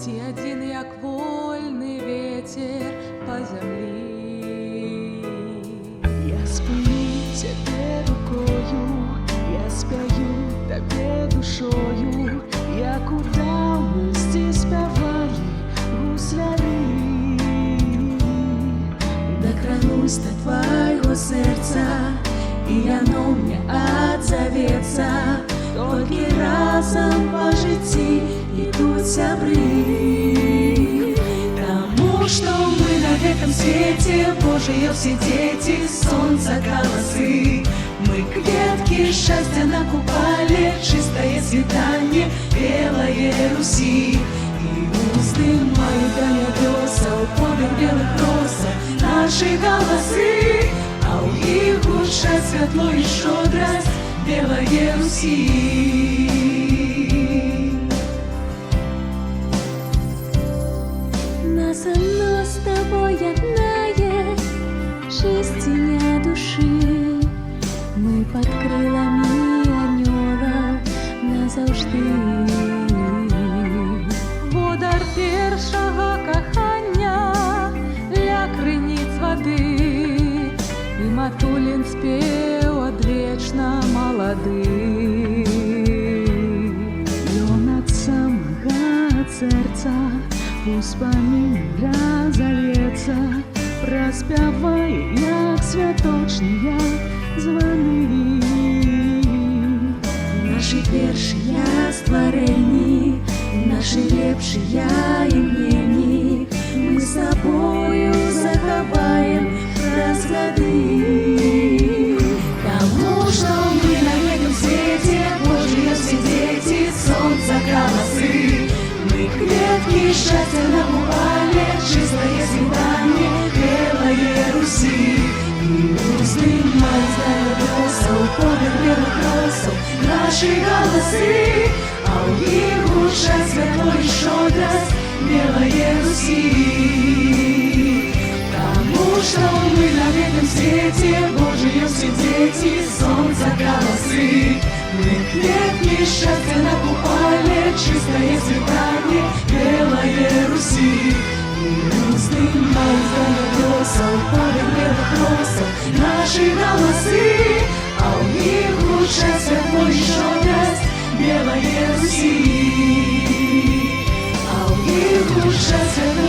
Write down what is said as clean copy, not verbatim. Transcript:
Ці адзін, як вольны ветер па зямлі. Я спыню цябе рукою, я спяю табе душою, як у даўнасці спявалі гусляры. Дакранусь да твайго сэрца, і яно мне адзавецца. Толькі разам па жыцці ідуць сябры. Таму што мы на гэтым свеце Божыя ўсе дзеці, сонца каласы. Мы кветкі шчасця на купале, чыстае світанне белае Русі. І уздымаю да нябёсаў подых белых росаў нашы галасы, а ў іх гучаць святло і шчодрасць белае Русі. Нас одно с тобой однае чысціня душы. Мы под крылами анёлаў назаўжды. Водар першага кахання ля крыніц вады, і матулін спеў адвечна малады. Ён ад самага сэрца успамін разавецца, праспявае, як святочныя званы. Нашы першыя стварэнні, нашы лепшыя імені, мы з сабою захаваем праз гады. Таму што мы на гэтым свеце Божыя ўсе дзеці, сонца каласы. Мы кветкі шчасця на купале, чыстае світанне белае Русі. І уздымаюць да нябёсаў подых белых росаў нашы галасы, а ў іх гучаць святло і шчодрасць белае Русі. Таму што мы на гэтым свеце Божыя ўсе дзеці, сонца каласы. Мы кветкі шчасця на купале, чыстае світанне белае Русі. І уздымаюць да нябёсаў подых белых росаў нашы галасы, а ў іх гучаць святло і шчодрасць белае Русі. А ў іх гучаць святло